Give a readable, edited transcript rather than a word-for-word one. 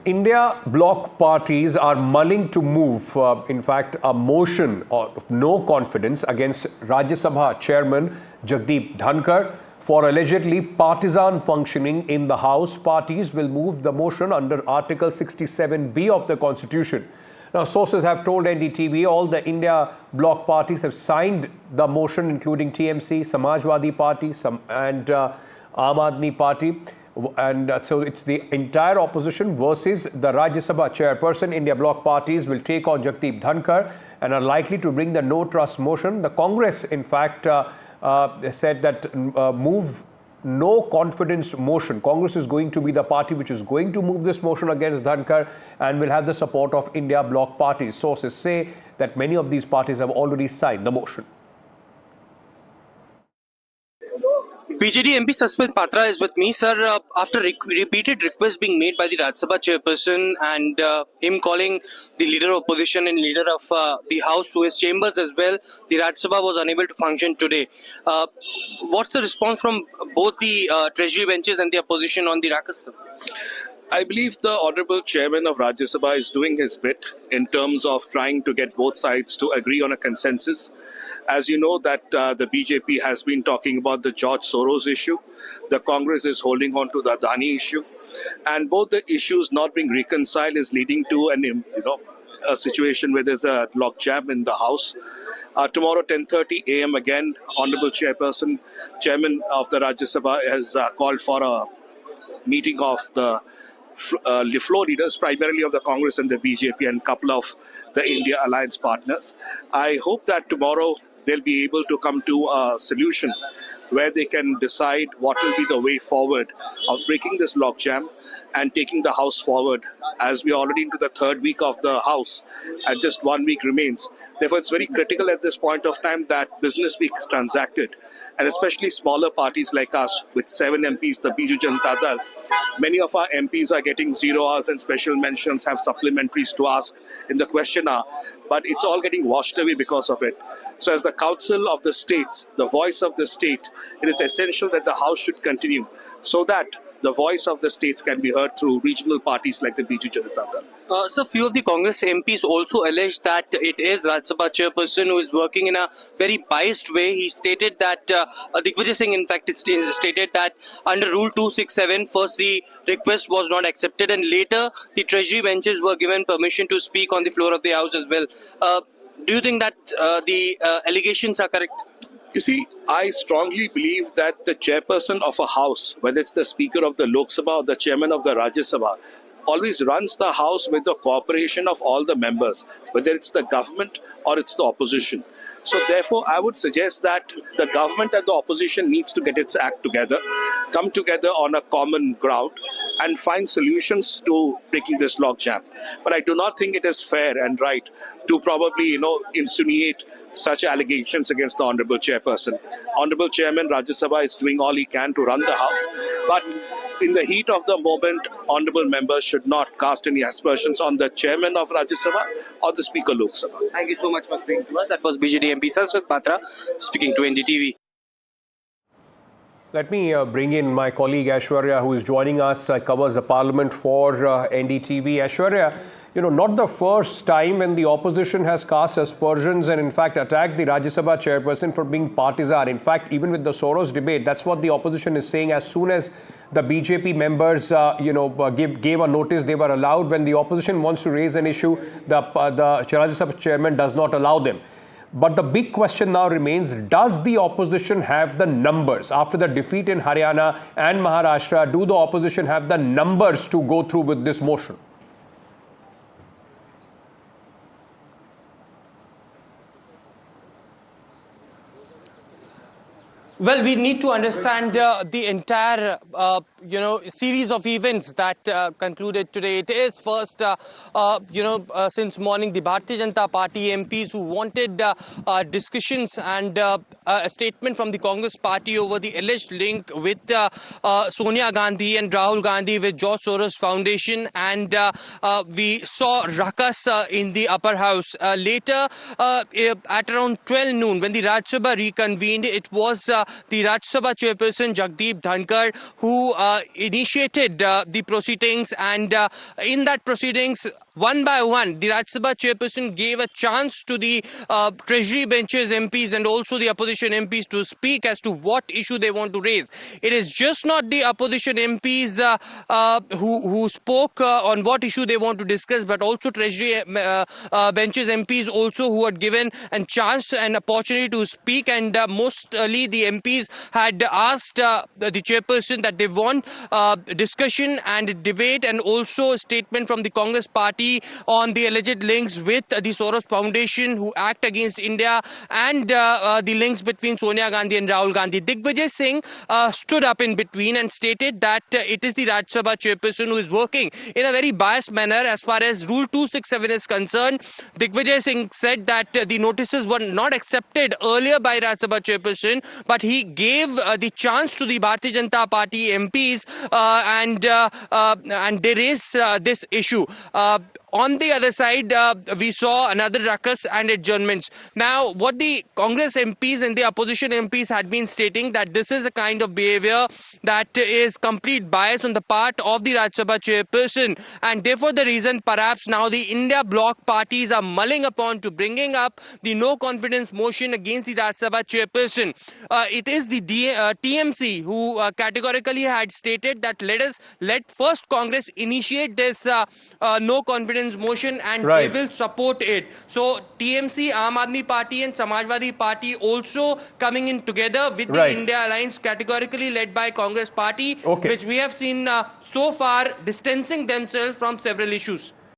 India Bloc parties are mulling to move, in fact, a motion of no confidence against Rajya Sabha Chairman Jagdeep Dhankhar for allegedly partisan functioning in the House. Parties will move the motion under Article 67B of the Constitution. Now, sources have told NDTV all the India Bloc parties have signed the motion, including TMC, Samajwadi Party, and Aadmi Party. And so it's the entire opposition versus the Rajya Sabha chairperson. India Bloc parties will take on Jagdeep Dhankhar and are likely to bring the no trust motion. The Congress, in fact, said that move no confidence motion. Congress is going to be the party which is going to move this motion against Dhankhar and will have the support of India Bloc parties. Sources say that many of these parties have already signed the motion. BJD MP Sasmit Patra is with me. Sir, after repeated requests being made by the Rajya Sabha chairperson and him calling the leader of opposition and leader of the House to his chambers as well, the Rajya Sabha was unable to function today. What's the response from both the treasury benches and the opposition on the Rajya Sabha? I believe the Honorable Chairman of Rajya Sabha is doing his bit in terms of trying to get both sides to agree on a consensus. As you know that the BJP has been talking about the George Soros issue. The Congress is holding on to the Adani issue. And both the issues not being reconciled is leading to a situation where there's a logjam in the House. Tomorrow, 10:30 a.m. again, Honorable Chairman of the Rajya Sabha has called for a meeting of the floor leaders, primarily of the Congress and the BJP and a couple of the India Alliance partners. I hope that tomorrow they'll be able to come to a solution where they can decide what will be the way forward of breaking this logjam and taking the House forward, as we are already into the third week of the House and just 1 week remains. Therefore, it's very critical at this point of time that business be transacted, and especially smaller parties like us with 7 MPs, the Biju Janata Dal. Many of our MPs are getting 0 hours and special mentions, have supplementaries to ask in the question hour, but it's all getting washed away because of it. So as the council of the states, the voice of the state, it is essential that the House should continue so that the voice of the states can be heard through regional parties like the Biju Janata Dal. So few of the Congress MPs also alleged that it is Rajya Sabha chairperson who is working in a very biased way. He stated that, Digvijay Singh in fact stated that under Rule 267, first the request was not accepted and later the treasury benches were given permission to speak on the floor of the House as well. Do you think that the allegations are correct? You see, I strongly believe that the chairperson of a house, whether it's the speaker of the Lok Sabha or the chairman of the Rajya Sabha, always runs the house with the cooperation of all the members, whether it's the government or it's the opposition. So therefore, I would suggest that the government and the opposition needs to get its act together, come together on a common ground and find solutions to breaking this logjam. But I do not think it is fair and right to probably, insinuate such allegations against the Honorable Chairperson. Honorable Chairman Rajya Sabha is doing all he can to run the House, but in the heat of the moment, honorable members should not cast any aspersions on the Chairman of Rajya Sabha or the Speaker Lok Sabha. Thank you so much for speaking to us. That was BJD MP Sasmit Patra speaking to NDTV. Let me bring in my colleague Aishwarya, who is joining us, covers the parliament for NDTV. Aishwarya, not the first time when the opposition has cast aspersions and in fact attacked the Rajya Sabha chairperson for being partisan. In fact, even with the Soros debate, that's what the opposition is saying. As soon as the BJP members, gave a notice, they were allowed. When the opposition wants to raise an issue, the Rajya Sabha chairman does not allow them. But the big question now remains, does the opposition have the numbers? After the defeat in Haryana and Maharashtra, do the opposition have the numbers to go through with this motion? Well, we need to understand the entire, series of events that concluded today. It is first, since morning, the Bharatiya Janata Party MPs who wanted discussions and a statement from the Congress Party over the alleged link with Sonia Gandhi and Rahul Gandhi with George Soros Foundation, and we saw ruckus in the upper house. Later, at around 12 noon, when the Rajya Sabha reconvened, it was the Rajya Sabha chairperson Jagdeep Dhankhar, who initiated the proceedings, and in that proceedings, one by one, the Rajya Sabha chairperson gave a chance to the Treasury benches MPs and also the opposition MPs to speak as to what issue they want to raise. It is just not the opposition MPs who spoke on what issue they want to discuss, but also Treasury benches MPs also who had given a chance and opportunity to speak. And mostly the MPs had asked the chairperson that they want discussion and debate and also a statement from the Congress party on the alleged links with the Soros Foundation who act against India, and the links between Sonia Gandhi and Rahul Gandhi. Digvijay Singh stood up in between and stated that it is the Rajya Sabha chairperson who is working in a very biased manner as far as Rule 267 is concerned. Digvijay Singh said that the notices were not accepted earlier by Rajya Sabha chairperson, but he gave the chance to the Bharatiya Janata Party MPs and they raised this issue. On the other side, we saw another ruckus and adjournments. Now, what the Congress MPs and the opposition MPs had been stating that this is a kind of behavior that is complete bias on the part of the Rajya Sabha chairperson, and therefore the reason perhaps now the India Bloc parties are mulling upon to bringing up the no confidence motion against the Rajya Sabha chairperson. It is the TMC who categorically had stated that let first Congress initiate this no confidence motion and they will support it. So TMC, Aam Aadmi Party and Samajwadi Party also coming in together with the India Alliance categorically led by Congress Party, which we have seen so far distancing themselves from several issues.